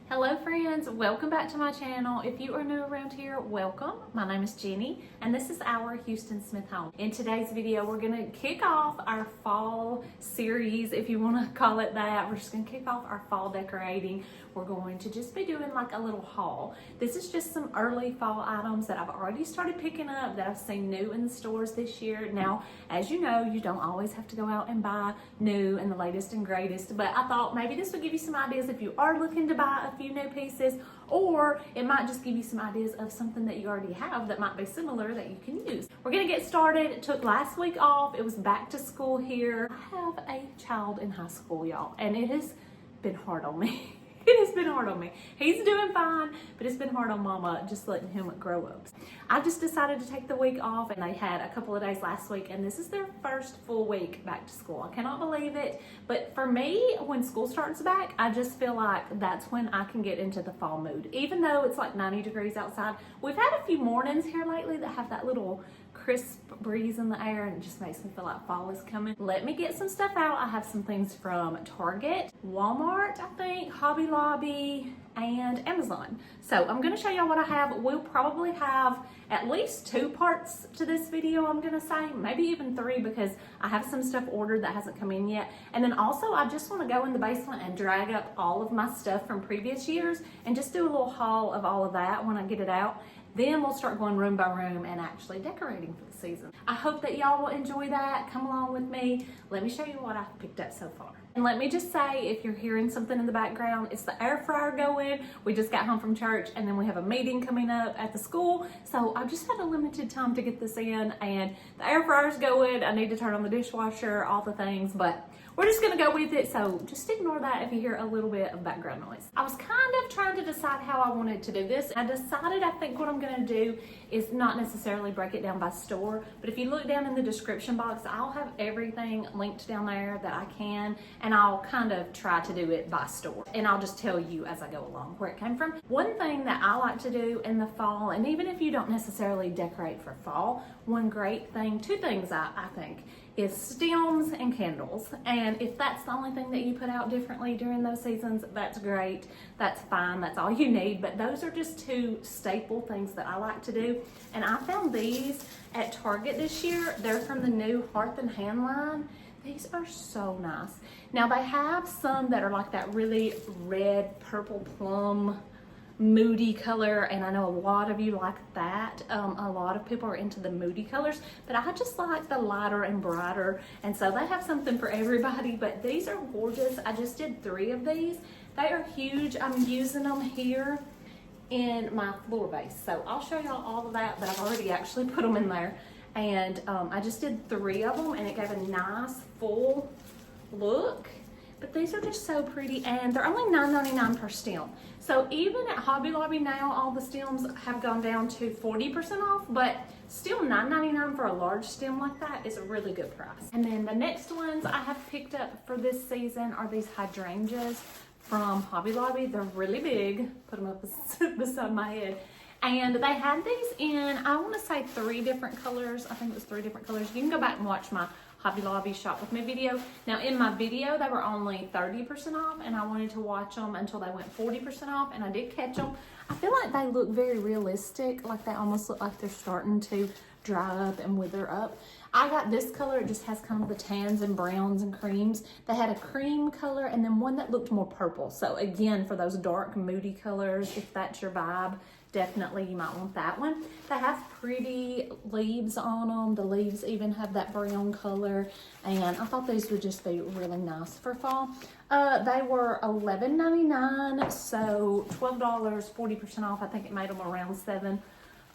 Hello friends, welcome back to my channel. If you are new around here, welcome. My name is Jenny and this is our Houston Smith home. In today's video, we're gonna kick off our fall series, if you wanna call it that. We're just gonna kick off our fall decorating. We're going to just be doing like a little haul. This is just some early fall items that I've already started picking up that I've seen new in the stores this year. Now, as you know, you don't always have to go out and buy new and the latest and greatest, but I thought maybe this would give you some ideas if you are looking to buy a few new pieces, or it might just give you some ideas of something that you already have that might be similar that you can use. We're gonna get started. It took last week off. It was back to school here. I have a child in high school, y'all, and it has been hard on me. It has been hard on me. He's doing fine, but it's been hard on mama just letting him grow up. I just decided to take the week off, and they had a couple of days last week, and this is their first full week back to school. I cannot believe it, but for me, when school starts back, I just feel like that's when I can get into the fall mood. Even though it's like 90 degrees outside, we've had a few mornings here lately that have that little crisp breeze in the air, and it just makes me feel like fall is coming. Let me get some stuff out. I have some things from Target, Walmart, I think, Hobby Lobby, and Amazon. So I'm gonna show y'all what I have. We'll probably have at least 2 parts to this video, I'm gonna say, maybe even 3, because I have some stuff ordered that hasn't come in yet. And then also I just wanna go in the basement and drag up all of my stuff from previous years and just do a little haul of all of that when I get it out. Then we'll start going room by room and actually decorating for the season. I hope that y'all will enjoy that. Come along with me. Let me show you what I've picked up so far. And let me just say, if you're hearing something in the background, it's the air fryer going. We just got home from church, and then we have a meeting coming up at the school. So I just had a limited time to get this in, and the air fryer's going. I need to turn on the dishwasher, all the things, but we're just gonna go with it, so just ignore that if you hear a little bit of background noise. I was kind of trying to decide how I wanted to do this. I decided I think what I'm gonna do is not necessarily break it down by store, but if you look down in the description box, I'll have everything linked down there that I can, and I'll kind of try to do it by store. And I'll just tell you as I go along where it came from. One thing that I like to do in the fall, and even if you don't necessarily decorate for fall, one great thing, 2 things I think, is stems and candles. And if that's the only thing that you put out differently during those seasons, that's great. That's fine. That's all you need. But those are just 2 staple things that I like to do. And I found these at Target this year. They're from the new Hearth and Hand line. These are so nice. Now they have some that are like that really red, purple plum, moody color, and I know a lot of you like that. A lot of people are into the moody colors, but I just like the lighter and brighter, and so they have something for everybody. But these are gorgeous. I just did 3 of these. They are huge. I'm using them here in my floor base, so I'll show y'all all of that, but I've already actually put them in there. And I just did 3 of them, and it gave a nice full look. But these are just so pretty, and they're only $9.99 per stem. So even at Hobby Lobby now, all the stems have gone down to 40% off, but still $9.99 for a large stem like that is a really good price. And then the next ones I have picked up for this season are these hydrangeas from Hobby Lobby. They're really big. Put them up beside my head. And they had these in, I want to say 3 different colors. I think it was 3 different colors. You can go back and watch my Hobby Lobby shop with me video. Now in my video, they were only 30% off, and I wanted to watch them until they went 40% off, and I did catch them. I feel like they look very realistic, like they almost look like they're starting to dry up and wither up. I got this color. It just has kind of the tans and browns and creams. They had a cream color and then one that looked more purple. So again, for those dark, moody colors, if that's your vibe, definitely you might want that one. They have pretty leaves on them. The leaves even have that brown color, and I thought these would just be really nice for fall. They were $11.99, so $12, 40% off. I think it made them around $7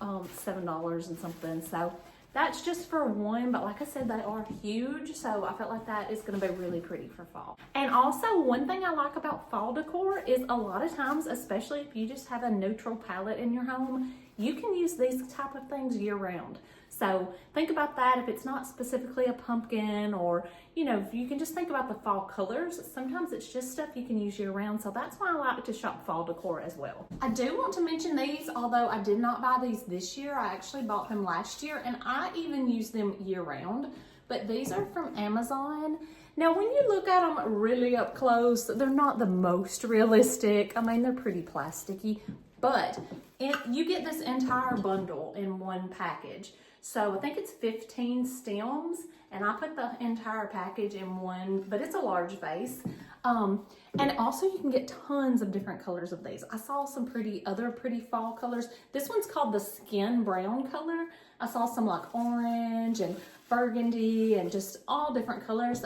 and something. So that's just for one, but like I said, they are huge, so I felt like that is going to be really pretty for fall. And also, one thing I like about fall decor is a lot of times, especially if you just have a neutral palette in your home, you can use these type of things year round. So think about that. If it's not specifically a pumpkin, or you know, you can just think about the fall colors. Sometimes it's just stuff you can use year round. So that's why I like to shop fall decor as well. I do want to mention these, although I did not buy these this year. I actually bought them last year, and I even use them year round. But these are from Amazon. Now, when you look at them really up close, they're not the most realistic. I mean, they're pretty plasticky, but you get this entire bundle in one package. So I think it's 15 stems, and I put the entire package in one, but it's a large vase. And also you can get tons of different colors of these. I saw some other pretty fall colors. This one's called the skin brown color. I saw some like orange and burgundy and just all different colors.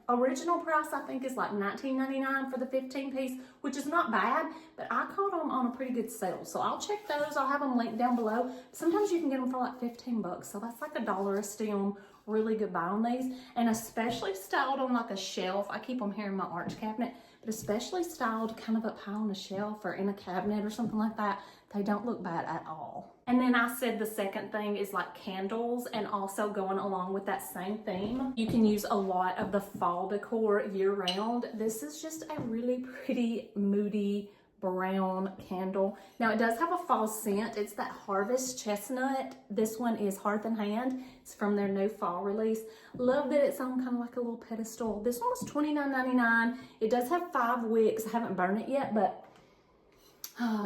Original price I think is like $19.99 for the 15 piece, which is not bad, but I caught them on a pretty good sale. So I'll check those. I'll have them linked down below. Sometimes you can get them for like 15 bucks. So that's like $1 a stem. Really good buy on these, and especially styled on like a shelf. I keep them here in my arch cabinet, but especially styled kind of up high on a shelf or in a cabinet or something like that. They don't look bad at all. And then I said the second thing is like candles, and also going along with that same theme, you can use a lot of the fall decor year round. This is just a really pretty moody brown candle. Now it does have a fall scent. It's that Harvest Chestnut. This one is Hearth and Hand. It's from their new fall release. Love that it's on kind of like a little pedestal. This one was $29.99. It does have 5 wicks. I haven't burned it yet, but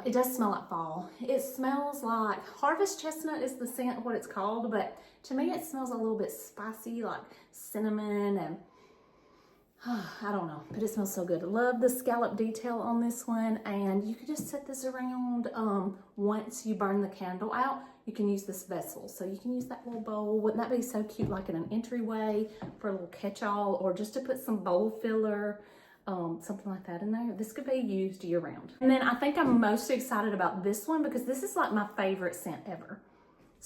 it does smell like fall. It smells like Harvest Chestnut is the scent, what it's called, but to me it smells a little bit spicy, like cinnamon and I don't know, but it smells so good. Love the scallop detail on this one, and you could just set this around. Once you burn the candle out, you can use this vessel. So you can use that little bowl. Wouldn't that be so cute, like in an entryway for a little catch-all, or just to put some bowl filler, something like that in there. This could be used year round. And then I think I'm most excited about this one because this is like my favorite scent ever.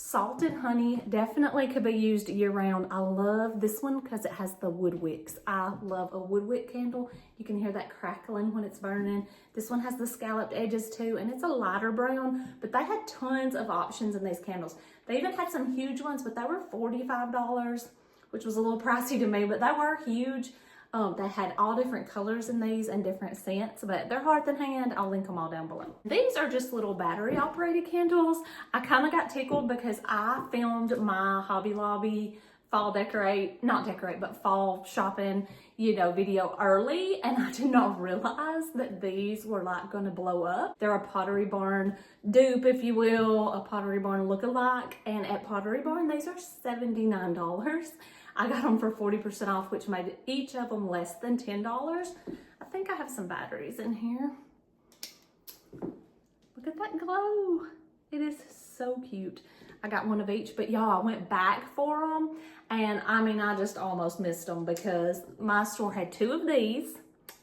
Salted honey definitely could be used year round. I love this one because it has the wood wicks. I love a wood wick candle. You can hear that crackling when it's burning. This one has the scalloped edges too, and it's a lighter brown, but they had tons of options in these candles. They even had some huge ones, but they were $45, which was a little pricey to me, but they were huge. They had all different colors in these and different scents, but they're Hearth and Hand. I'll link them all down below. These are just little battery operated candles. I kind of got tickled because I filmed my Hobby Lobby fall fall shopping, video early, and I did not realize that these were like gonna blow up. They're a Pottery Barn dupe, if you will, a Pottery Barn lookalike, and at Pottery Barn, these are $79. I got them for 40% off, which made each of them less than $10. I think I have some batteries in here. Look at that glow. It is so cute. I got one of each, but y'all, I went back for them, and I mean, I just almost missed them because my store had 2 of these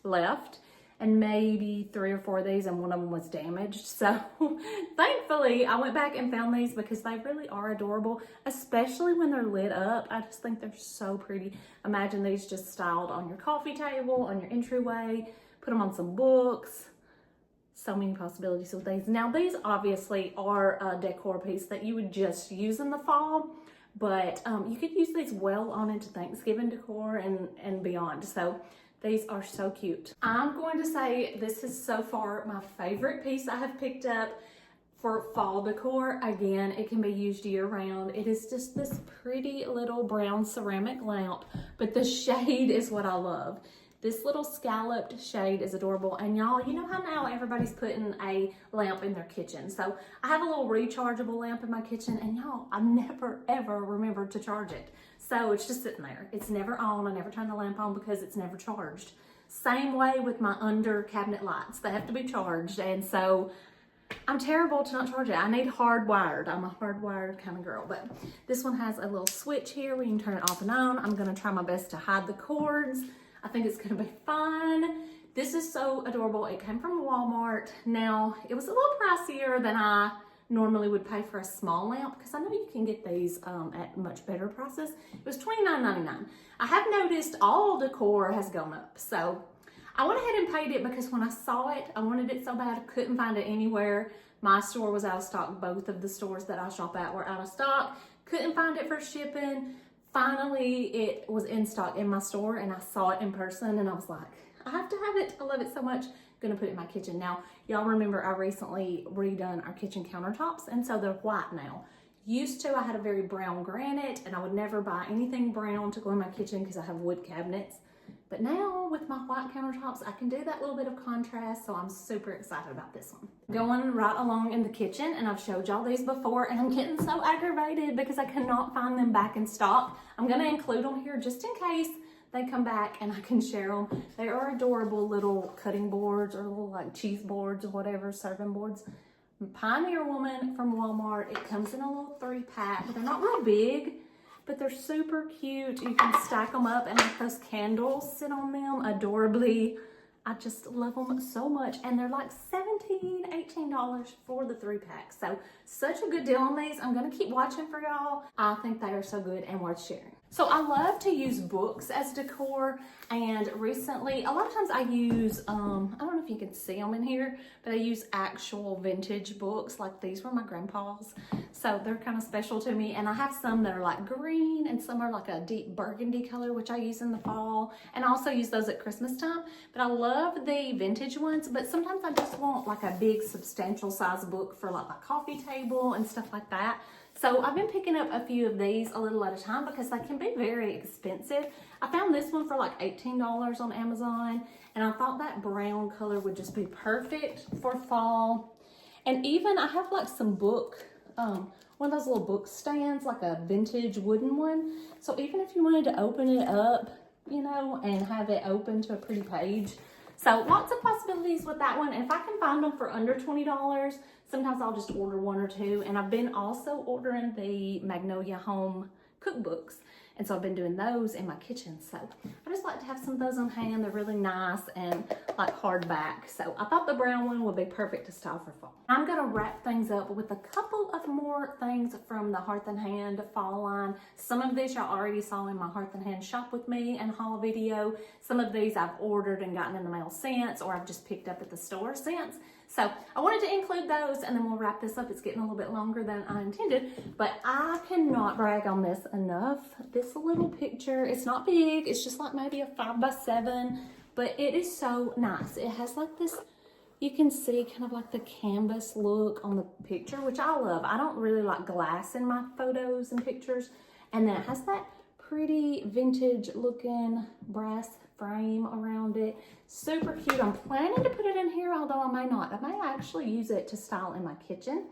left and maybe 3 or 4 of these, and one of them was damaged. So thankfully I went back and found these because they really are adorable, especially when they're lit up. I just think they're so pretty. Imagine these just styled on your coffee table, on your entryway, put them on some books. So many possibilities with these. Now these obviously are a decor piece that you would just use in the fall, but you could use these well on into Thanksgiving decor and beyond. So these are so cute. I'm going to say this is so far my favorite piece I have picked up for fall decor. Again, it can be used year round. It is just this pretty little brown ceramic lamp, but the shade is what I love. This little scalloped shade is adorable. And y'all, you know how now everybody's putting a lamp in their kitchen. So I have a little rechargeable lamp in my kitchen, and y'all, I never ever remember to charge it. So it's just sitting there. It's never on. I never turn the lamp on because it's never charged. Same way with my under cabinet lights. They have to be charged. And so I'm terrible to not charge it. I need hardwired. I'm a hardwired kind of girl. But this one has a little switch here where you can turn it off and on. I'm going to try my best to hide the cords. I think it's going to be fun. This is so adorable. It came from Walmart. Now, it was a little pricier than I normally would pay for a small lamp, because I know you can get these at much better prices. It was $29.99. I have noticed all decor has gone up. So I went ahead and paid it because when I saw it, I wanted it so bad. I couldn't find it anywhere. My store was out of stock. Both of the stores that I shop at were out of stock. Couldn't find it for shipping. Finally, it was in stock in my store, and I saw it in person, and I was like, I have to have it. I love it so much. I'm gonna put it in my kitchen. Now, y'all remember I recently redone our kitchen countertops, and so they're white now. Used to, I had a very brown granite, and I would never buy anything brown to go in my kitchen because I have wood cabinets. But now with my white countertops, I can do that little bit of contrast, so I'm super excited about this one. Going right along in the kitchen, and I've showed y'all these before, and I'm getting so aggravated because I cannot find them back in stock. I'm gonna include them here just in case they come back and I can share them. They are adorable little cutting boards or little like cheese boards or whatever, serving boards. Pioneer Woman from Walmart. It comes in a little 3-pack. They're not real big, but they're super cute. You can stack them up and have those candles sit on them adorably. I just love them so much. And they're like $17, $18 for the 3-pack. So such a good deal on these. I'm gonna keep watching for y'all. I think they are so good and worth sharing. So I love to use books as decor, and recently, a lot of times I use, I don't know if you can see them in here, but I use actual vintage books. Like these were my grandpa's, so they're kind of special to me. And I have some that are like green and some are like a deep burgundy color, which I use in the fall, and I also use those at Christmas time. But I love the vintage ones, but sometimes I just want like a big substantial size book for like my coffee table and stuff like that. So I've been picking up a few of these a little at a time because they can be very expensive. I found this one for like $18 on Amazon, and I thought that brown color would just be perfect for fall. And even I have like some book, one of those little book stands, like a vintage wooden one. So even if you wanted to open it up, you know, and have it open to a pretty page. So lots of possibilities with that one. And if I can find them for under $20, sometimes I'll just order 1 or 2. And I've been also ordering the Magnolia Home cookbooks. And so I've been doing those in my kitchen. So I just like to have some of those on hand. They're really nice and like hardback. So I thought the brown one would be perfect to style for fall. I'm gonna wrap things up with a couple of more things from the Hearth and Hand fall line. Some of these y'all already saw in my Hearth and Hand shop with me and haul video. Some of these I've ordered and gotten in the mail since, or I've just picked up at the store since. So I wanted to include those, and then we'll wrap this up. It's getting a little bit longer than I intended, but I cannot brag on this enough. This little picture, it's not big. It's just like maybe a 5x7, but it is so nice. It has like this, you can see kind of like the canvas look on the picture, which I love. I don't really like glass in my photos and pictures. And then it has that pretty vintage looking brass frame around it. Super cute. I'm planning to put it in here, although I may not. I may actually use it to style in my kitchen,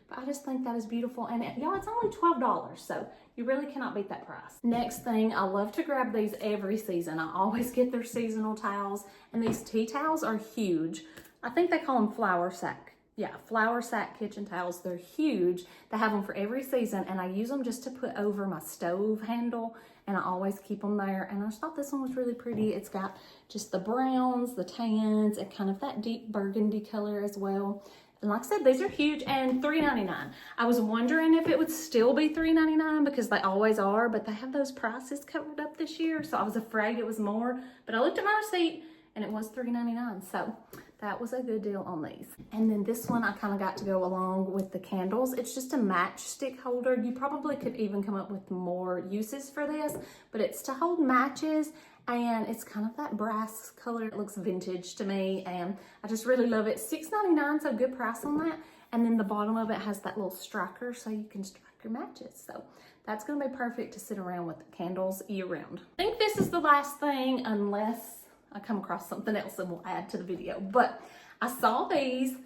but I just think that is beautiful. And y'all, it's only $12, so you really cannot beat that price. Next thing, I love to grab these every season. I always get their seasonal towels, and these tea towels are huge. I think they call them flour sack. Yeah, flour sack kitchen towels. They're huge. They have them for every season, and I use them just to put over my stove handle, and I always keep them there. And I just thought this one was really pretty. It's got just the browns, the tans, and kind of that deep burgundy color as well. And like I said, these are huge, and $3.99. I was wondering if it would still be $3.99 because they always are, but they have those prices covered up this year, so I was afraid it was more. But I looked at my receipt, and it was $3.99. So that was a good deal on these. And then this one I kind of got to go along with the candles. It's just a matchstick holder. You probably could even come up with more uses for this, but it's to hold matches, and it's kind of that brass color. It looks vintage to me, and I just really love it. $6.99, so good price on that. And then the bottom of it has that little striker, so you can strike your matches. So that's gonna be perfect to sit around with the candles year round. I think this is the last thing, unless I come across something else and we'll add to the video. But I saw these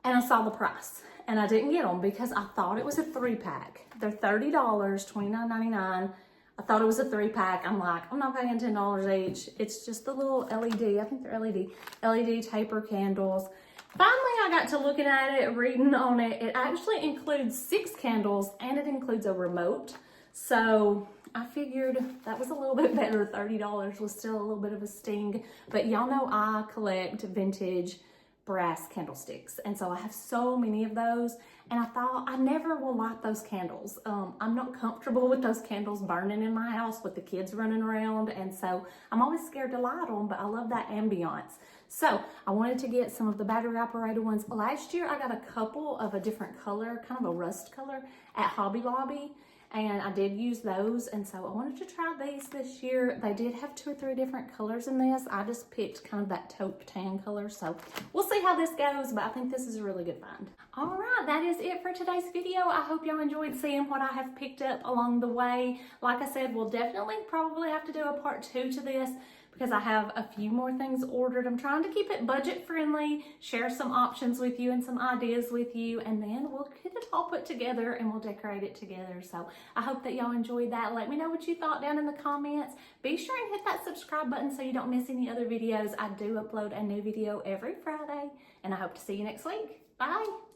and I saw the price, and I didn't get them because I thought it was a 3-pack. They're $30, $29.99. I thought it was a 3-pack. I'm like, I'm not paying $10 each. It's just the little LED, I think they're LED taper candles. Finally, I got to looking at it, reading on it. It actually includes 6 candles, and it includes a remote. So I figured that was a little bit better. $30 was still a little bit of a sting, but y'all know I collect vintage brass candlesticks, and so I have so many of those, and I thought I never will light those candles. I'm not comfortable with those candles burning in my house with the kids running around, and so I'm always scared to light them, but I love that ambiance. So I wanted to get some of the battery operated ones. Last year I got a couple of a different color, kind of a rust color at Hobby Lobby, and I did use those, and so I wanted to try these this year. They did have 2 or 3 different colors in this. I just picked kind of that taupe tan color, so we'll see how this goes, but I think this is a really good find. All right, that is it for today's video. I hope y'all enjoyed seeing what I have picked up along the way. Like I said, we'll definitely probably have to do a part 2 to this, because I have a few more things ordered. I'm trying to keep it budget friendly, share some options with you and some ideas with you, and then we'll get it all put together and we'll decorate it together. So I hope that y'all enjoyed that. Let me know what you thought down in the comments. Be sure and hit that subscribe button so you don't miss any other videos. I do upload a new video every Friday, and I hope to see you next week. Bye.